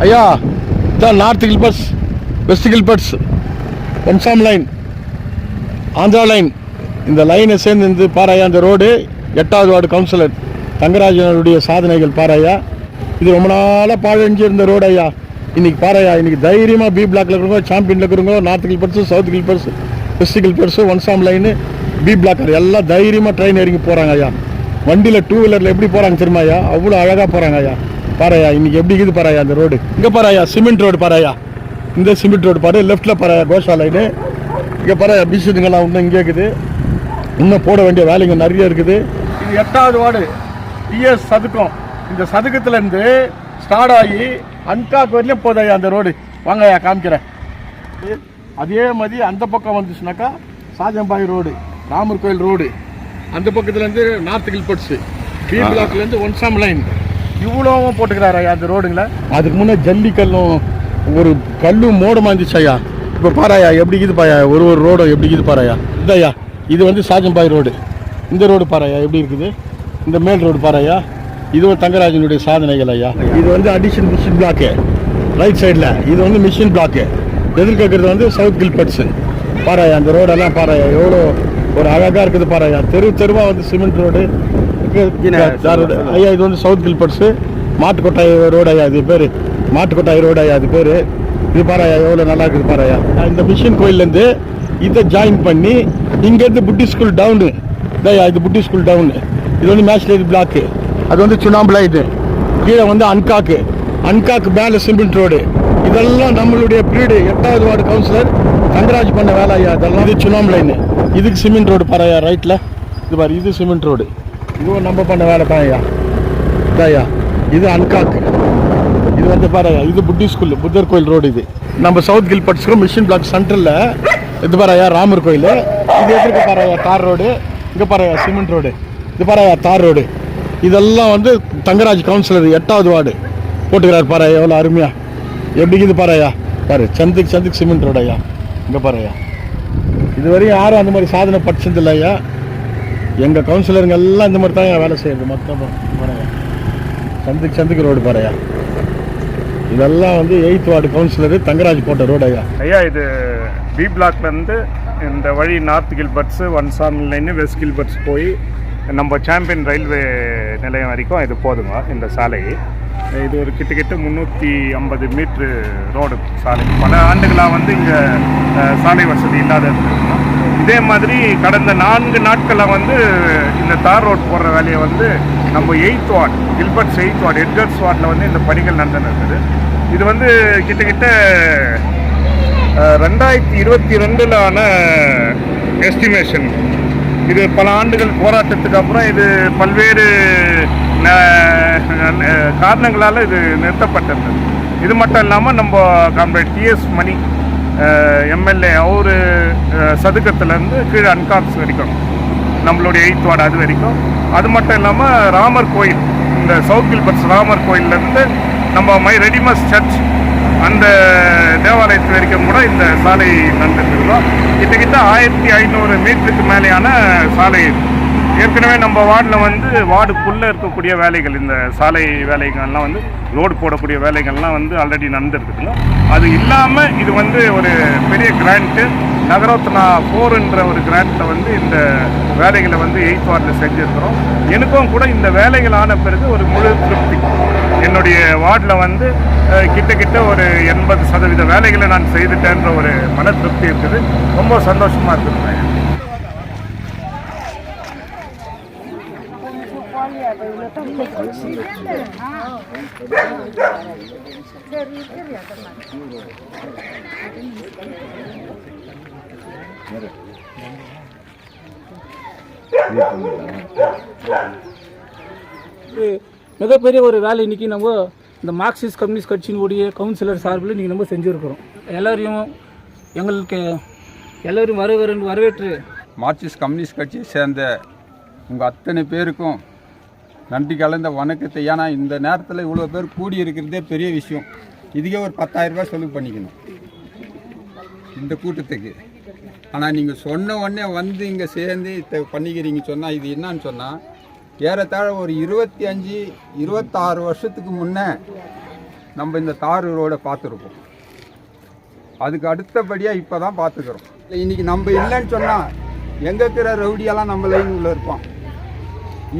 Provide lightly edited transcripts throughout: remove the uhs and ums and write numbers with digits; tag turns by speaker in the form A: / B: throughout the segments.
A: ஐயா இதான் north Gilberts, west Gilberts, ஒன்சாம் லைன், ஆந்திரா லைன். இந்த லைனை சேர்ந்து இருந்து பாராயா அந்த ரோடு 8வது வார்டு கவுன்சிலர் தங்கராஜனுடைய சாதனைகள் பாராயா. இது ரொம்ப நாளாக பாழஞ்சு இருந்த ரோடு ஐயா. இன்றைக்கி பாராயா, இன்றைக்கி தைரியமாக பி பிளாக்ல இருக்கிறவங்க, சாம்பியனில் இருக்கிறவங்க, north Gilberts, south Gilberts, west Gilberts, ஒன்சாம் லைனு, பி பிளாக்கர் எல்லாம் தைரியமாக ட்ரெயின் இறங்கி போகிறாங்க ஐயா. வண்டியில் 2 வீலரில் எப்படி போகிறாங்க தெரியுமா ஐயா? அவ்வளோ அழகாக போகிறாங்க ஐயா. பாராயா இன்றைக்கி எப்படி இருக்குது பாராயா அந்த ரோடு. இங்கே பாராயா சிமெண்ட் ரோடு பாராயா. இந்த சிமெண்ட் ரோடு பாரு, லெஃப்ட்டில் பாராயா கோஷா லைனு. இங்கே பாராயா பிசுங்கெல்லாம் இன்னும் இங்கே இருக்குது. இன்னும் போட வேண்டிய வேலைங்க நிறைய இருக்குது. இது 8வது வார்டு டிஎஸ் சதுக்கம். இந்த சதுக்கத்துலேருந்து ஸ்டார்ட் ஆகி அன்காக் வரையிலும் போதையா அந்த ரோடு. வாங்கய்யா காமிக்கிறேன். அதே மாதிரி அந்த பக்கம் வந்துச்சுனாக்கா சாஜம்பாய் ரோடு, ராமர் கோயில் ரோடு. அந்த பக்கத்துலேருந்து நார்த் கில்பர்ட்ஸு, பி பிளாக்லேருந்து ஒன்சாம் லைன். இவ்வளோவும் போட்டுக்கிறாரு ஐயா அந்த ரோடுங்கள. அதுக்கு முன்னே ஜல்லிக்கல்லும் ஒரு கல்லும் மோடமாக இருந்துச்சு ஐயா. இப்போ பாராயா எப்படி இது பாயா, ஒரு ரோடும் எப்படி இது பாராயா. இதையா இது வந்து சாஜம்பாய் ரோடு. இந்த ரோடு பாராயா எப்படி இருக்குது. இந்த மேல் ரோடு பாராயா. இது ஒரு தங்கராஜனுடைய சாதனைகள் ஐயா. இது வந்து அடிஷன் மிஷின் பிளாக்கு ரைட் சைடில். இது வந்து மிஷின் பிளாக்கு. எதிர்க்கிறது வந்து சவுத் கில்பர்ட்ஸு. பாராயா அந்த ரோடெல்லாம் பாராயா எவ்வளோ ஒரு அழகாக இருக்குது பாராயா. தெருவாக வந்து சிமெண்ட் ரோடு ஐயா. இது வந்து சவுத் கில்பர்ட்ஸு மாட்டுக்கொட்டாய் ரோடு ஐயா. இது பேர் மாட்டுக்கொட்டாய் ரோடு ஐயா. அது பேர் இது பாராயா எவ்வளோ நல்லா இருக்குது பாராயா. இந்த மிஷின் கோயிலேருந்து இதை ஜாயின் பண்ணி இங்கேருந்து புட்டி ஸ்கூல் டவுனு இதையா. இது புட்டி ஸ்கூல் டவுனு. இது வந்து மேஷ்லேரி பிளாக்கு. அது வந்து சுண்ணாம்பு இது. கீழே வந்து அன்காக்கு மேலே சிமெண்ட் ரோடு. இதெல்லாம் நம்மளுடைய பீரியடு 8வது வார்டு கவுன்சிலர் தங்கராஜ் பண்ண வேலை ஐயா. இதெல்லாம் இது சுண்ணாம்பு லைனு. இதுக்கு சிமெண்ட் ரோடு பாராயா ரைட்டில். இது பாரு இது சிமெண்ட் ரோடு. இதுவும் நம்ம பண்ண வேலை தான் ஐயா. இதாயா இது அன்காக்கு. இது வந்து பாராயா இது புட்டி ஸ்கூல் புத்தர் கோயில் ரோடு. இது நம்ம சவுத் கில்பர்ட்ஸ்க்கு மிஷின் பிளாக் சென்டரில் இது பாராயா ராமர் கோயில். இது எதிர்க்க பாராயா தார் ரோடு. இங்கே பாராயா சிமெண்ட் ரோடு. இது பாராயா தார் ரோடு. இதெல்லாம் வந்து தங்கராஜ் கவுன்சிலர் 8வது வார்டு போட்டுக்கிறார் பாராயா. எவ்வளோ அருமையா எப்படி இது பாராயா. பாரு சந்துக்கு சிமெண்ட் ரோடு ஐயா. இங்கே பாராயா இதுவரையும் யாரும் அந்த மாதிரி சாதனை படிச்சதில்லை ஐயா. எங்கள் கவுன்சிலருங்க எல்லாம் இந்த மாதிரி தான் வேலை செய்யுது மொத்தம் பாராயா. சந்துக்கு ரோடு பாராயா. இதெல்லாம் வந்து 8th வார்டு கவுன்சிலர் தங்கராஜ் போட்ட ரோடு ஐயா.
B: ஐயா இது பி பிளாக்லேருந்து இந்த வழி நார்த் கில்பர்ட்ஸு, ஒன்சாம் லைனு, வெஸ்ட் கில்பர்ட்ஸ் போய் நம்ம சாம்பியன் ரயில்வே நிலையம் வரைக்கும் இது போதுங்க. இந்த சாலை இது ஒரு கிட்டத்தட்ட 350 மீட்ரு ரோடு சாலை. பல ஆண்டுகளாக வந்து இங்கே சாலை வசதி இல்லாத இருந்ததுங்க. இதே மாதிரி கடந்த 4 நாட்களாக வந்து இந்த தார் ரோட் போடுற வேலையை வந்து நம்ம 8th ward Gilberts 8th ward Eggers வார்டில் வந்து இந்த பணிகள் நடந்துருக்குது. இது வந்து கிட்டத்தட்ட 2022 ஆன எஸ்டிமேஷன். இது பல ஆண்டுகள் போராட்டத்துக்கு அப்புறம் இது பல்வேறு காரணங்களால் இது நிறுத்தப்பட்டிருந்தது. இது மட்டும் இல்லாமல் நம்ம காம்ரேட் டிஎஸ் மணி எம்எல்ஏ அவர் சதுக்கத்துலேருந்து கீழே அன்காப்ஸ் வரைக்கும் நம்மளுடைய 8th வார்டு அது வரைக்கும். அது மட்டும் இல்லாமல் ராமர் கோயில், இந்த சவுத் கில்பர்ட்ஸ் ராமர் கோயிலேருந்து நம்ம மை ரெடிமஸ் சர்ச் அந்த தேவாலயத்து வரைக்கும் கூட இந்த சாலை நடந்துருக்கிறோம். கிட்டத்தட்ட 1500 மீட்டருக்கு மேலேயான சாலை. ஏற்கனவே நம்ம வார்டில் வந்து வார்டுக்குள்ளே இருக்கக்கூடிய வேலைகள், இந்த சாலை வேலைகள்லாம் வந்து ரோடு போடக்கூடிய வேலைகள்லாம் வந்து ஆல்ரெடி நடந்துருக்குதுங்க. அது இல்லாமல் இது வந்து ஒரு பெரிய கிராண்ட்டு நகரோத்னா 4ன்ற ஒரு கிராண்ட்டில் வந்து இந்த வேலைகளை வந்து 8th வார்டில் செஞ்சுருக்கிறோம். எனக்கும் கூட இந்த வேலைகள் ஆன பிறகு ஒரு முழு திருப்தி. என்னுடைய வார்டில் வந்து கிட்டத்தட்ட ஒரு 80% வேலைகளை நான் செய்துட்டேன்ற ஒரு மன திருப்தி இருக்குது. ரொம்ப சந்தோஷமாக இருக்குது.
C: மிகப்பெரிய ஒரு வேலை இன்றைக்கி நம்ம இந்த மார்க்சிஸ்ட் கம்யூனிஸ்ட் கட்சியினுடைய கவுன்சிலர் சார்பில் இன்றைக்கி நம்ம செஞ்சுருக்கிறோம். எல்லோரும் வரவேற்று
D: மார்க்சிஸ்ட் கம்யூனிஸ்ட் கட்சியை சேர்ந்த உங்கள் அத்தனை பேருக்கும் நன்றி கலந்த வணக்கத்தை. ஏன்னா இந்த நேரத்தில் இவ்வளோ பேர் கூடி இருக்கிறதே பெரிய விஷயம். இதுக்கே ஒரு 10,000 ரூபாய் செலவு பண்ணிக்கணும் இந்த கூட்டத்துக்கு. ஆனால் நீங்கள் சொன்ன உடனே வந்து இங்கே சேர்ந்து பண்ணிக்கிறீங்க சொன்னால் இது என்னன்னு சொன்னால் ஏறத்தாழ ஒரு 25-26 வருஷத்துக்கு முன்னே நம்ம இந்த தார் ரோடை பார்த்துருப்போம். அதுக்கு அடுத்தபடியாக இப்போ தான் பார்த்துக்கிறோம். இன்றைக்கி நம்ம இல்லைன்னு சொன்னால் எங்கே இருக்கிற ரவுடியெல்லாம் நம்ம லைன் உள்ளே இருப்போம்.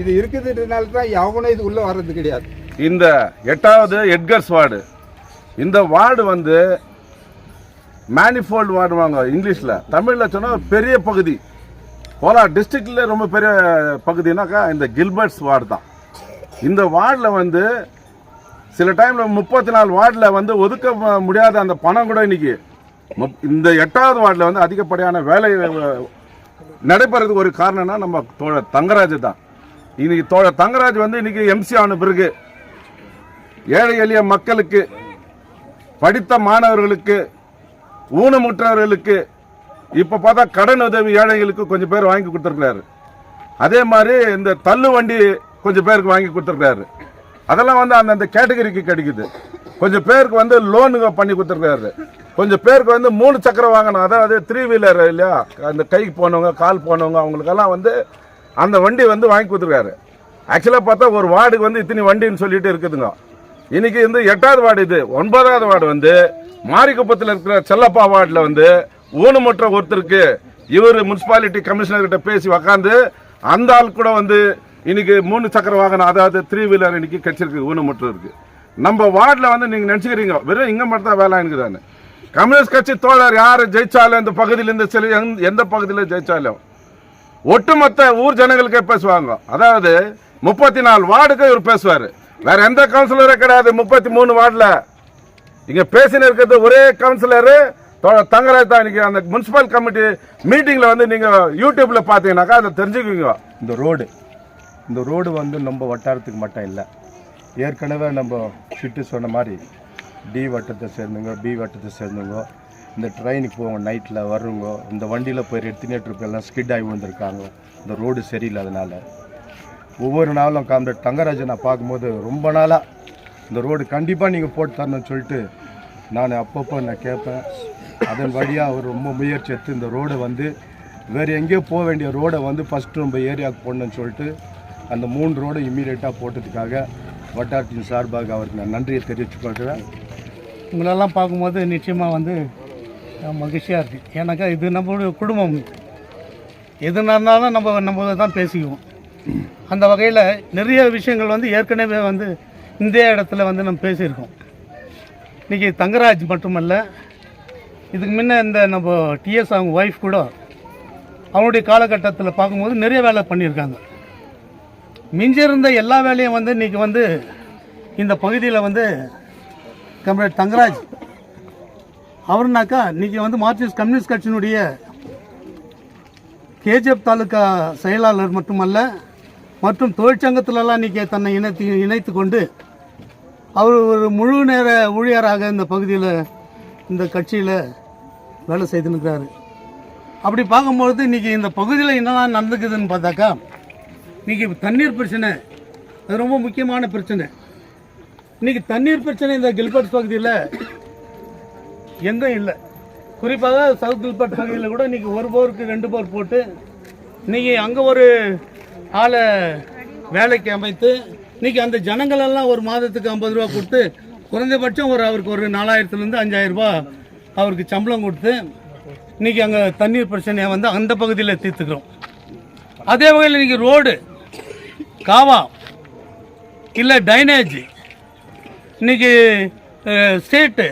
D: இது இருக்குதுன்றதுனால தான் எவனும் இது உள்ளே வர்றது கிடையாது.
E: இந்த 8வது எட்கர்ஸ் வார்டு, இந்த வார்டு வந்து மேனிஃபோல்டு வார்டுவாங்க இங்கிலீஷில். தமிழில் சொன்னால் பெரிய பகுதி. கோலார் டிஸ்ட்ரிக்டில் ரொம்ப பெரிய பகுதினாக்கா இந்த கில்பர்ட்ஸ் வார்டு தான். இந்த வார்டில் வந்து சில டைமில் 34 வார்டில் வந்து ஒதுக்க முடியாத அந்த பணம் கூட இன்னைக்கு இந்த 8வது வார்டில் வந்து அதிகப்படியான வேலை நடைபெறதுக்கு ஒரு காரணம்னா நம்ம தோழர் தங்கராஜ் தான். இன்னைக்கு தோழர் தங்கராஜ் வந்து இன்னைக்கு எம்சி ஆன பிறகு ஏழை எளிய மக்களுக்கு, படித்த மாணவர்களுக்கு, ஊனமுற்றவர்களுக்கு, இப்போ பார்த்தா கடன் உதவி ஏழைகளுக்கு கொஞ்சம் பேர் வாங்கி கொடுத்துருக்காரு. அதே மாதிரி இந்த தள்ளு வண்டி கொஞ்சம் பேருக்கு வாங்கி கொடுத்துருக்காரு. அதெல்லாம் வந்து அந்தந்த கேட்டகரிக்கு கிடைக்குது. கொஞ்சம் பேருக்கு வந்து லோனுங்க பண்ணி கொடுத்துருக்காரு. கொஞ்சம் பேருக்கு வந்து 3 சக்கரம் வாங்கணும், அதாவது 3 வீலர் இல்லையா, அந்த கைக்கு போனவங்க, கால் போனவங்க, அவங்களுக்கெல்லாம் வந்து அந்த வண்டி வந்து வாங்கி கொடுத்துருக்காரு. ஆக்சுவலாக பார்த்தா ஒரு வார்டுக்கு வந்து இத்தனை வண்டின்னு சொல்லிட்டு இருக்குதுங்க. இன்னைக்கு வந்து 8வது வார்டு, இது 9வது வார்டு வந்து மாரிக்குப்பத்தில் இருக்கிற செல்லப்பா வார்டில் வந்து ஊனமுற்ற ஒருத்தருக்கு இவர் முனிசிபாலிட்டி கமிஷனர் கிட்ட பேசி உக்காந்து அந்த ஆள் கூட வந்து இன்னைக்கு 3 சக்கர வாகனம், அதாவது 3 வீலர் இன்னைக்கு கிடைச்சிருக்கு ஊனமுற்றவருக்கு. நம்ம வார்டில் வந்து நீங்கள் நினச்சிக்கிறீங்க வெறும் இங்கே மட்டும் தான் வேலை இருக்குதான்னு. கம்யூனிஸ்ட் கட்சி தோழர் யார் ஜெயிச்சாலும் இந்த பகுதியிலேருந்து சில எந்த பகுதியில் ஜெயிச்சாலும் ஒட்டுமொத்த ஊர் ஜனங்களுக்கே பேசுவாங்க. அதாவது 34 வார்டுக்கு இவர் பேசுவார். வேற எந்த கவுன்சிலரும் கிடையாது 33 வார்டில். இங்கே பேசின இருக்கிறது ஒரே கவுன்சிலரு தங்கராஜ் தான். இன்னைக்கு அந்த முனிசிபல் கமிட்டி மீட்டிங்கில் வந்து நீங்கள் யூடியூப்பில் பார்த்தீங்கன்னாக்கா அதை தெரிஞ்சுக்குவீங்க.
A: இந்த ரோடு வந்து நம்ம வட்டாரத்துக்கு மட்டும் இல்லை. ஏற்கனவே நம்ம சிட்டு சொன்ன மாதிரி டி வட்டத்தை சேர்ந்தவங்க, பி வட்டத்தை சேர்ந்தவங்க, இந்த ட்ரெயினுக்கு போவாங்க, நைட்டில் வருவங்க, இந்த வண்டியில் போய் எத்தனை ட்ரிப் எல்லாம் ஸ்கிட் ஆகி விழுந்திருக்காங்க. இந்த ரோடு சரியில்லாதனால ஒவ்வொரு நாளும் காம்ரேட் தங்கராஜை நான் பார்க்கும்போது ரொம்ப நாளாக இந்த ரோடு கண்டிப்பாக நீங்கள் போட்டு தரணும்னு சொல்லிட்டு நான் அப்பப்போ நான் கேட்பேன். அதன் வழியாக அவர் ரொம்ப முயற்சி எடுத்து இந்த ரோடை வந்து வேறு எங்கேயோ போக வேண்டிய ரோடை வந்து ஃபஸ்ட்டு நம்ம ஏரியாவுக்கு போடணும்னு சொல்லிட்டு அந்த 3 ரோடை இம்மீடியட்டாக போட்டதுக்காக வட்டாரத்தின் சார்பாக அவருக்கு நான் நன்றியை தெரிவித்துக்கொள்கிறேன்.
C: உங்களெல்லாம் பார்க்கும்போது நிச்சயமாக வந்து மகிழ்ச்சியாக இருக்குது. ஏன்னாக்கா இது நம்மளுடைய குடும்பம், எது நடந்தாலும் நம்ம தான் பேசிக்குவோம். அந்த வகையில் நிறைய விஷயங்கள் வந்து ஏற்கனவே வந்து இந்த இடத்துல வந்து நம்ம பேசியிருக்கோம். இன்றைக்கி தங்கராஜ் மட்டுமல்ல, இதுக்கு முன்ன இந்த நம்ம டிஎஸ் அவங்க ஒய்ஃப் கூட அவனுடைய காலகட்டத்தில் பார்க்கும்போது நிறைய வேலை பண்ணியிருக்காங்க. மிஞ்சிருந்த எல்லா வேலையும் வந்து இன்றைக்கி வந்து இந்த பகுதியில் வந்து கம்ரேட் தங்கராஜ் அவருனாக்கா இன்றைக்கி வந்து மார்க்சிஸ்ட் கம்யூனிஸ்ட் கட்சியினுடைய கேஜிஎஃப் தாலுக்கா செயலாளர் மட்டுமல்ல, மற்றும் தொழிற்சங்கத்திலலாம் இன்றைக்கி தன்னை இணைத்து கொண்டு அவர் ஒரு முழு நேர ஊழியராக இந்த பகுதியில் இந்த கட்சியில் வேலை செய்துன்னுக்கிறாரு. அப்படி பார்க்கும்பொழுது இன்றைக்கி இந்த பகுதியில் என்னெல்லாம் நடந்துக்குதுன்னு பார்த்தாக்கா, இன்றைக்கி தண்ணீர் பிரச்சனை அது ரொம்ப முக்கியமான பிரச்சனை. இன்றைக்கி தண்ணீர் பிரச்சனை இந்த கில்பர்ட்ஸ் பகுதியில் எங்கும் இல்லை. குறிப்பாக சவுத் கில்பர்ட் பகுதியில் கூட இன்றைக்கி 1 போருக்கு 2 போர் போட்டு இன்றைக்கி அங்கே ஒரு ஆளை வேலைக்கு அமைத்து இன்றைக்கி அந்த ஜனங்களெல்லாம் ஒரு மாதத்துக்கு 50 ரூபா கொடுத்து குறைந்தபட்சம் அவருக்கு ஒரு 4000லேருந்து 5000 ரூபா அவருக்கு சம்பளம் கொடுத்து இன்றைக்கி அங்கே தண்ணீர் பிரச்சனையை வந்து அந்த பகுதியில் தீர்த்துக்கிறோம். அதே வகையில் இன்றைக்கி ரோடு, காவா இல்லை டைனேஜ், இன்றைக்கி ஸ்ட்ரீட்டு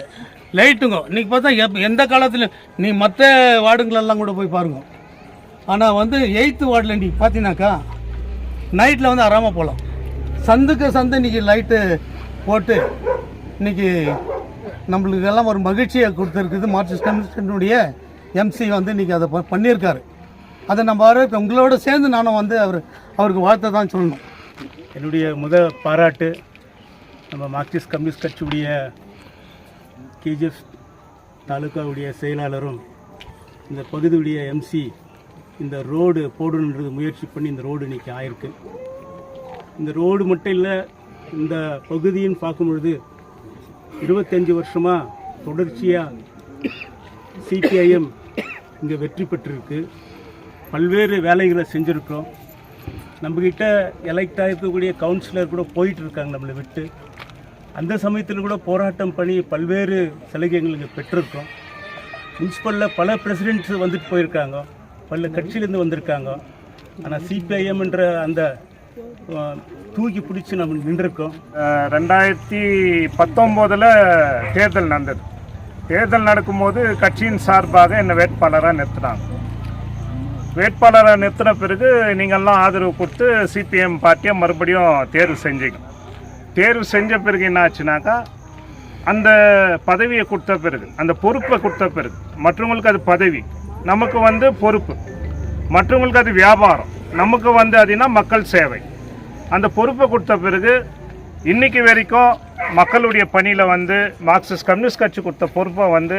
C: லைட்டுங்க இன்றைக்கி பார்த்தா எந்த காலத்துலையும் நீ மற்ற வார்டுங்களெல்லாம் கூட போய் பாருங்க. ஆனால் வந்து 8th வார்டில் இன்றைக்கி பார்த்தீங்கன்னாக்கா நைட்டில் வந்து ஆறாமல் போகலாம். சந்துக்கு சந்து இன்றைக்கி லைட்டு போட்டு இன்றைக்கி நம்மளுக்கு எல்லாம் ஒரு மகிழ்ச்சியை கொடுத்துருக்குது. மார்க்சிஸ்ட் கம்யூனிஸ்டினுடைய எம்சி வந்து இன்றைக்கி அதை பண்ணியிருக்காரு. அதை நம்ம உங்களோட சேர்ந்து நானும் வந்து அவருக்கு வாழ்த்தை தான் சொல்லணும்.
F: என்னுடைய முதல் பாராட்டு நம்ம மார்க்சிஸ்ட் கம்யூனிஸ்ட் கட்சியுடைய கேஜிஎஃப் தாலுக்காவுடைய செயலாளரும் இந்த பகுதியுடைய எம்சி இந்த ரோடு போடணுன்றது முயற்சி பண்ணி இந்த ரோடு இன்றைக்கி ஆயிருக்கு. இந்த ரோடு மட்டும் இல்லை, இந்த பகுதின்னு பார்க்கும்பொழுது 25 வருஷமாக தொடர்ச்சியாக சிபிஐஎம் இங்கே வெற்றி பெற்றிருக்கு. பல்வேறு வேலைகளை செஞ்சுருக்கோம். நம்மக்கிட்ட எலெக்ட் ஆகிருக்கக்கூடிய கவுன்சிலர் கூட போயிட்டுருக்காங்க நம்மளை விட்டு. அந்த சமயத்தில் கூட போராட்டம் பண்ணி பல்வேறு சலுகைகளுக்கு பெற்றிருக்கோம். முனிசிபலில் பல பிரசிடென்ட்ஸ் வந்துட்டு போயிருக்காங்க, பல கட்சியிலேருந்து வந்திருக்காங்க. ஆனால் சிபிஐஎம் என்ற அந்த தூக்கி பிடிச்சி நம்ம நின்றுருக்கோம்.
B: 2019 தேர்தல் நடந்தது. தேர்தல் நடக்கும்போது கட்சியின் சார்பாக என்னை வேட்பாளராக நிறுத்தினாங்க. வேட்பாளராக நிறுத்தின பிறகு நீங்கள்லாம் ஆதரவு கொடுத்து சிபிஎம் பார்ட்டியை மறுபடியும் தேர்வு செஞ்சீங்க. தேர்வு செஞ்ச பிறகு என்ன ஆச்சுனாக்கா, அந்த பதவியை கொடுத்த பிறகு, அந்த பொறுப்பை கொடுத்த பிறகு, மற்றவங்களுக்கு அது பதவி, நமக்கு வந்து பொறுப்பு, மற்றவங்களுக்கு அது வியாபாரம், நமக்கு வந்து அதுனா மக்கள் சேவை. அந்த பொறுப்பை கொடுத்த பிறகு இன்னைக்கு வரைக்கும் மக்களுடைய பணியில் வந்து மார்க்சிஸ்ட் கம்யூனிஸ்ட் கட்சி கொடுத்த பொறுப்பை வந்து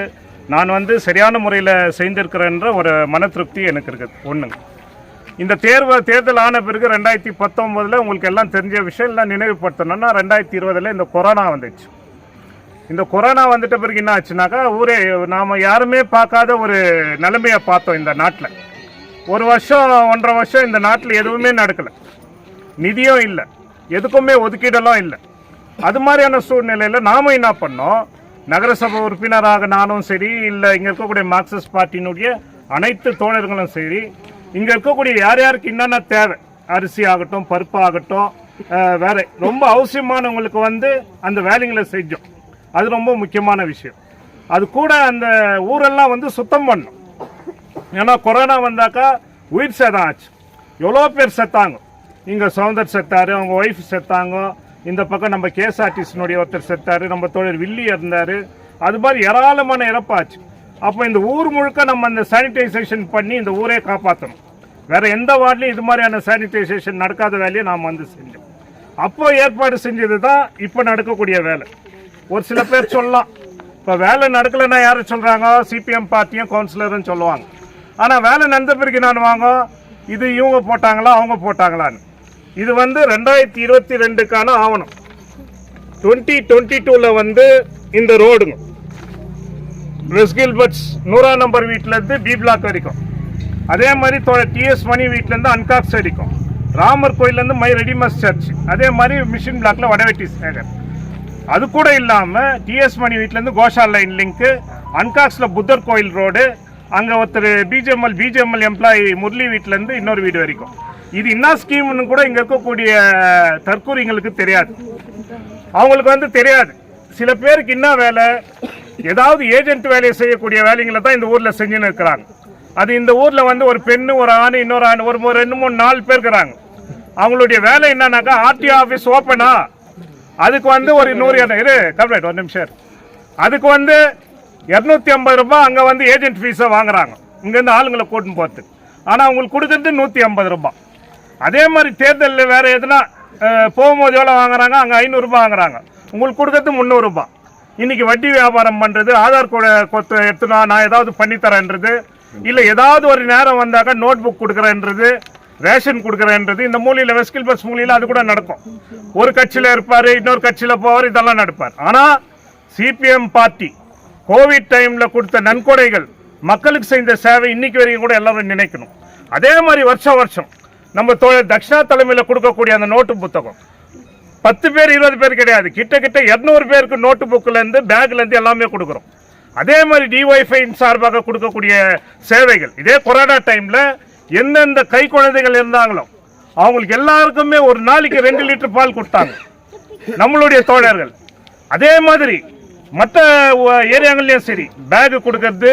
B: நான் வந்து சரியான முறையில் செய்திருக்கிறேன்ற ஒரு மன திருப்தி எனக்கு இருக்குது. ஒன்றுங்க, இந்த தேர்தல் ஆன பிறகு 2019 உங்களுக்கு எல்லாம் தெரிஞ்ச விஷயம் எல்லாம் நினைவுபடுத்தணும்னா, 2020 இந்த கொரோனா வந்துச்சு. இந்த கொரோனா வந்துட்ட பிறகு என்ன ஆச்சுனாக்கா, ஊரே நாம் யாருமே பார்க்காத ஒரு நிலைமையை பார்த்தோம் இந்த நாட்டில். ஒரு வருஷம் 1.5 வருஷம் இந்த நாட்டில் எதுவுமே நடக்கலை, நிதியும் இல்லை, எதுக்குமே ஒதுக்கீடெல்லாம் இல்லை. அது மாதிரியான சூழ்நிலையில் நாம் என்ன பண்ணோம், நகரசபை உறுப்பினராக நானும் சரி, இல்லை இங்கே இருக்கக்கூடிய மார்க்சிஸ்ட் பார்ட்டியினுடைய அனைத்து தோழர்களும் சரி, இங்கே இருக்கக்கூடிய யார் யாருக்கு என்னென்ன தேவை, அரிசி ஆகட்டும், பருப்பு ஆகட்டும், வேற ரொம்ப அவசியமானவங்களுக்கு வந்து அந்த வேலைங்களை செஞ்சோம். அது ரொம்ப முக்கியமான விஷயம். அது கூட அந்த ஊரெல்லாம் வந்து சுத்தம் பண்ணோம். ஏன்னா கொரோனா வந்தாக்கா உயிர் சேதம் ஆச்சு, எவ்வளோ பேர் செத்தாங்க. இங்கே சவுந்தர் செத்தார், அவங்க ஒய்ஃப் செத்தாங்க, இந்த பக்கம் நம்ம கேஎஸ்ஆர்டிசினுடைய ஒருத்தர் செத்தார், நம்ம தோழர் வில்லி இருந்தார். அது மாதிரி ஏராளமான இறப்பாச்சு. அப்போ இந்த ஊர் முழுக்க நம்ம அந்த சானிடைசேஷன் பண்ணி இந்த ஊரே காப்பாற்றணும். வேறு எந்த வார்ட்லையும் இது மாதிரியான சானிடைசேஷன் நடக்காத வேலையை நாம் வந்து செஞ்சோம். அப்போ ஏற்பாடு செஞ்சது தான் இப்போ நடக்கக்கூடிய வேலை. ஒரு சில பேர் சொல்லலாம், இப்போ வேலை நடக்கலைன்னா யாரும் சொல்கிறாங்க, சிபிஎம் பார்ட்டியும் கவுன்சிலரும் சொல்லுவாங்க. ஆனால் வேலை நடந்த பிறகு நான் வாங்க, இது இவங்க போட்டாங்களா அவங்க போட்டாங்களான்னு. இது வந்து 2022க்கான ஆவணம். 2022 வந்து இந்த ரோடுங்க வெஸ்ட் கில்பர்ட்ஸ் 100ஆம் நம்பர் வீட்டிலேருந்து பி பிளாக் வரைக்கும், அதே மாதிரி டிஎஸ் மணி வீட்டிலேருந்து அன்காக்ஸ் வரைக்கும், ராமர் கோயிலேருந்து மை ரெடிமஸ் சர்ச், அதே மாதிரி மிஷின் பிளாக்ல வடவெட்டி சேகர். அது கூட இல்லாமல் டிஎஸ் மணி வீட்டிலேருந்து கோஷா லைன் லிங்க்கு, அன்காக்ஸில் புத்தர் கோயில் ரோடு, அங்கே ஒருத்தர் பிஜேஎம்எல் எம்ப்ளாயி முரளி வீட்டிலேருந்து இன்னொரு வீடு வரைக்கும். இது என்ன ஸ்கீம்னு கூட இங்கே இருக்கக்கூடிய தற்கூரிங்களுக்கு தெரியாது, அவங்களுக்கு வந்து தெரியாது. சில பேருக்கு என்ன வேலை, ஏதாவது ஏஜென்ட் வேலையை செய்யக்கூடிய வேலைங்களை தான் இந்த ஊரில் செஞ்சுன்னு இருக்கிறாங்க. அது இந்த ஊரில் வந்து ஒரு பெண்ணு, ஒரு ஆண், இன்னொரு ஆண், ஒரு 2 3 4 பேர் இருக்கிறாங்க. அவங்களுடைய வேலை என்னன்னாக்கா, ஆர்டிஓ ஆஃபீஸ் ஓப்பனா, அதுக்கு வந்து ஒரு 100 கம்ப்ளைண்ட், ஒரு நிமிஷம், அதுக்கு வந்து 250 ரூபாய் அங்கே வந்து ஏஜென்ட் ஃபீஸை வாங்குறாங்க இங்கேருந்து ஆளுங்களை கூட்டின்னு போகிறதுக்கு. ஆனால் அவங்களுக்கு கொடுக்குறது 150 ரூபாய். அதே மாதிரி தேர்தலில் வேறு எதுனா போகும்போது எவ்வளோ வாங்குறாங்க, அங்கே 500 ரூபாய் வாங்குறாங்க, உங்களுக்கு கொடுக்கறது 300 ரூபாய். இன்றைக்கி வட்டி வியாபாரம் பண்ணுறது, ஆதார் கொத்து எடுத்துனா நான் ஏதாவது பண்ணித்தரேன்றது, இல்லை ஏதாவது ஒரு நேரம் வந்தாக்கா நோட் புக் கொடுக்குறேன்றது, ரேஷன் கொடுக்குறேன்றது. இந்த மூலையில் வெஸ்ட் கில்பர்ட்ஸ் மூலையில் அது கூட நடக்கும். ஒரு கட்சியில் இருப்பார், இன்னொரு கட்சியில் போவார், இதெல்லாம் நடப்பார். ஆனால் சிபிஎம் பார்ட்டி கோவிட் டைமில் கொடுத்த நன்கொடைகள், மக்களுக்கு செய்த சேவை இன்னைக்கு வரைக்கும் கூட எல்லாரும் நினைக்கணும். அதே மாதிரி வருஷம் நம்ம தக்ஷணா தலைமையில் கொடுக்கக்கூடிய அந்த நோட்டு புத்தகம் 10 பேர் 20 பேர் கிடையாது, கிட்ட 200 பேருக்கு நோட்டு புக்கிலேருந்து பேக்லேருந்து எல்லாமே கொடுக்குறோம். அதே மாதிரி டிஒய்ஃபை சார்பாக கொடுக்கக்கூடிய சேவைகள், இதே கொரோனா டைமில் எந்தெந்த கை குழந்தைகள் இருந்தாங்களோ அவங்களுக்கு எல்லாருக்குமே ஒரு நாளைக்கு 2 லிட்டர் பால் கொடுத்தாங்க நம்மளுடைய தோழர்கள். அதே மாதிரி மற்ற ஏரியாங்கள்லையும் சரி பேகு கொடுக்கறது,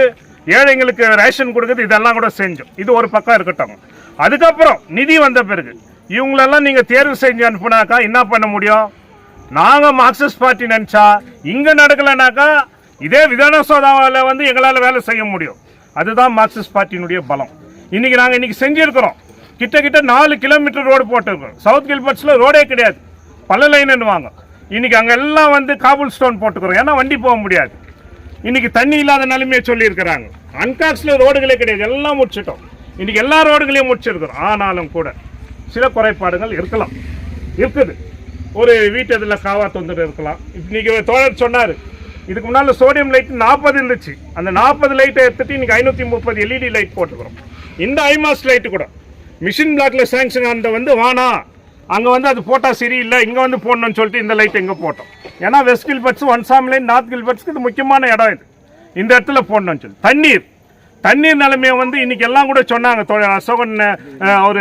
B: ஏழைங்களுக்கு ரேஷன் கொடுக்கறது, இதெல்லாம் கூட செஞ்சோம். இது ஒரு பக்கம் இருக்கட்டும். அதுக்கப்புறம் நிதி வந்த பிறகு இவங்களெல்லாம் நீங்கள் தேர்வு செஞ்சு அனுப்புனாக்கா என்ன பண்ண முடியும்? நாங்கள் மார்க்சிஸ்ட் பார்ட்டி நினச்சா இங்கே நடக்கலைனாக்கா இதே விதானசௌதாவில் வந்து எங்களால் வேலை செய்ய முடியும். அதுதான் மார்க்சிஸ்ட் பார்ட்டியினுடைய பலம். நாங்கள் செஞ்சுருக்கிறோம். கிட்ட 4 கிலோமீட்டர் ரோடு போட்டிருக்கோம். சவுத் கில்பர்ட்ஸில் ரோடே கிடையாது, பல லைன்னுவாங்க. இன்றைக்கி அங்கே எல்லாம் வந்து காபுல் ஸ்டோன் போட்டுக்கிறோம், ஏன்னா வண்டி போக முடியாது. இன்றைக்கி தண்ணி இல்லாத நிலைமையை சொல்லியிருக்கிறாங்க. அன்காக்ஸில் ரோடுகளே கிடையாது, எல்லாம் முடிச்சிட்டோம். இன்றைக்கி எல்லா ரோடுகளையும் முடிச்சிருக்கிறோம். ஆனாலும் கூட சில குறைபாடுகள் இருக்குது. ஒரு வீட்டு இதில் காவா தொந்தரவு இருக்கலாம். இன்றைக்கி தோழர் சொன்னார், இதுக்கு முன்னால் சோடியம் லைட் 40 இருந்துச்சு, அந்த 40 லைட்டை எடுத்துட்டு இன்றைக்கி 530 LED லைட் போட்டுக்கிறோம். இந்த ஐமாஸ் லைட்டு கூட மிஷின் பிளாக்ல சாங்ஷன் அந்த வந்து வானா அங்கே வந்து அது போட்டால் சரியில்லை, இங்கே வந்து போடணும்னு சொல்லிட்டு இந்த லைட் எங்கே போட்டோம். ஏன்னா வெஸ்ட் கில்பர்ட்ஸ், ஒன்சாம் லைன், நார்த் கில்பர்ட்ஸ்க்கு இது முக்கியமான இடம். இது இந்த இடத்துல போடணும்னு சொல்லி தண்ணீர் நிலைமையை வந்து இன்னைக்கு எல்லாம் கூட சொன்னாங்க. அசோகன் அவர்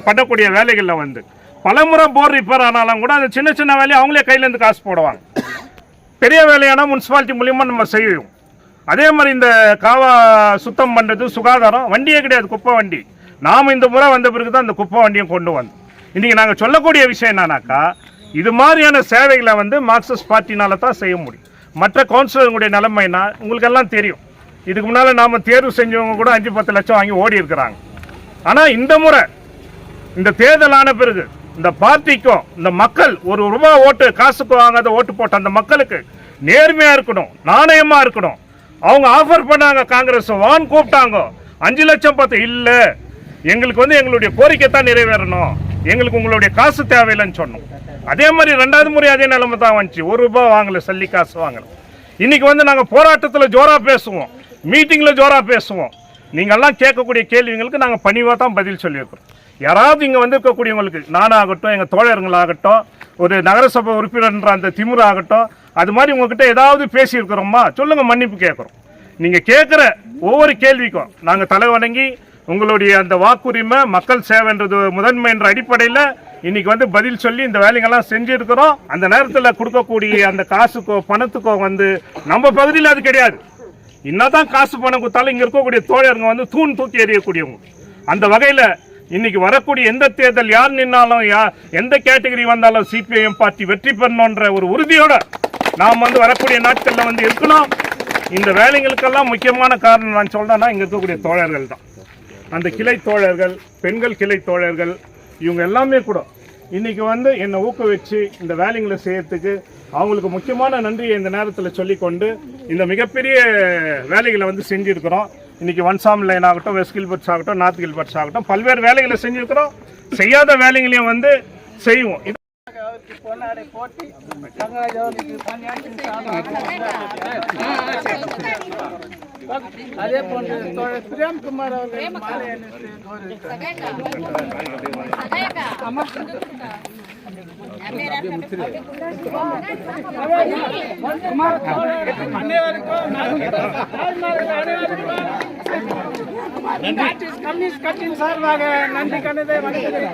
B: பண்ணக்கூடிய வேலைகளில் வந்து பலமுறை போர் ரிப்பேர் ஆனாலும் கூட அந்த சின்ன சின்ன வேலையை அவங்களே கையிலேருந்து காசு போடுவாங்க. பெரிய வேலையான முனிசிபாலிட்டி மூலியமாக நம்ம செய்வோம். அதே மாதிரி இந்த காவா சுத்தம் பண்ணுறது, சுகாதாரம் வண்டியே கிடையாது, குப்பை வண்டி. நாம் இந்த முறை வந்த பிறகு தான் இந்த குப்பை வண்டியும் கொண்டு வந்தோம். இன்றைக்கி நாங்கள் சொல்லக்கூடிய விஷயம் என்னன்னாக்கா, இது மாதிரியான சேவைகளை வந்து மார்க்சிஸ்ட் பார்ட்டினால தான் செய்ய முடியும். மற்ற கவுன்சிலருடைய நிலைமைனா உங்களுக்கு எல்லாம் தெரியும். இதுக்கு முன்னால் நாம் தேர்வு செஞ்சவங்க கூட 5-10 லட்சம் வாங்கி ஓடி இருக்கிறாங்க. ஆனால் இந்த முறை இந்த தேர்தலான பிறகு இந்த பார்ட்டிக்கும் இந்த மக்கள் ₹1 ஓட்டு காசுக்கு வாங்காத ஓட்டு போட்ட அந்த மக்களுக்கு நேர்மையாக இருக்கணும், நாணயமாக இருக்கணும். அவங்க ஆஃபர் பண்ணாங்க, காங்கிரஸ் வான் கூப்பிட்டாங்க, 5 லட்சம் 10 இல்லை, எங்களுக்கு வந்து எங்களுடைய கோரிக்கை தான் நிறைவேறணும், எங்களுக்கு உங்களுடைய காசு தேவையில்லைன்னு சொன்னோம். அதே மாதிரி 2வது முறை அதே நிலைமை தான் வந்துச்சு. ₹1 வாங்கல, சல்லி காசு வாங்கல. இன்னைக்கு வந்து நாங்கள் போராட்டத்தில் ஜோராக பேசுவோம், மீட்டிங்கில் ஜோராக பேசுவோம். நீங்கள்லாம் கேட்கக்கூடிய கேள்விங்களுக்கு நாங்கள் பணிவாக தான் பதில் சொல்லியிருக்கிறோம். யாராவது இங்கே வந்திருக்கக்கூடியவங்களுக்கு, நானாகட்டும், எங்கள் தோழர்களாகட்டும், ஒரு நகரசபை உறுப்பினர்ன்ற அந்த திமுரு ஆகட்டும், அது மாதிரி உங்ககிட்ட ஏதாவது பேசியிருக்கிறோமா சொல்லுங்கள், மன்னிப்பு கேட்குறோம். நீங்கள் கேட்குற ஒவ்வொரு கேள்விக்கும் நாங்கள் தலை வணங்கி உங்களுடைய அந்த வாக்குரிமை, மக்கள் சேவைன்றது முதன்மை என்ற அடிப்படையில் இன்னைக்கு வந்து பதில் சொல்லி இந்த வேலைங்கள்லாம் செஞ்சுருக்கிறோம். அந்த நேரத்தில் கொடுக்கக்கூடிய அந்த காசுக்கோ பணத்துக்கோ வந்து நம்ம பகுதியில் அது கிடையாது. என்னதான் காசு பணம் கொடுத்தாலும் இங்கே இருக்கக்கூடிய தோழருங்க வந்து தூக்கி எறியக்கூடியவங்க. அந்த வகையில் இன்னைக்கு வரக்கூடிய எந்த தேர்தல் யார் நின்னாலும், எந்த கேட்டகரி வந்தாலும் சிபிஐஎம் பார்ட்டி வெற்றி பெறணுன்ற ஒரு உறுதியோட நாம் வந்து வரக்கூடிய நாட்களில் வந்து இருக்கணும். இந்த வேலைங்களுக்கெல்லாம் முக்கியமான காரணம் நான் சொல்றேன்னா இங்கே இருக்கக்கூடிய தோழர்கள் தான். அந்த கிளை தோழர்கள், பெண்கள் கிளை தோழர்கள், இவங்க எல்லாமே கூட இன்னைக்கு வந்து என்னை ஊக்குவிச்சு இந்த வேலைங்களை செய்யறதுக்கு அவங்களுக்கு முக்கியமான நன்றியை இந்த நேரத்தில் சொல்லிக்கொண்டு இந்த மிகப்பெரிய வேலைகளை வந்து செஞ்சுருக்கிறோம். இன்னைக்கு ஒன்சாம் லைன் ஆகட்டும், வெஸ்ட் கில்பர்ட்ஸ் ஆகட்டும், நார்த் கில்பர்ட்ஸ் ஆகட்டும், பல்வேறு வேலைகளை செஞ்சுருக்கிறோம். செய்யாத வேலைகளையும் வந்து செய்வோம்.
G: அதே போன்று பிரேம்குமார் அவர்கள் மாலை அணிவித்து கம்யூனிஸ்ட் கட்சியின் சார்பாக நன்றி கண்டதை வணக்கத்தை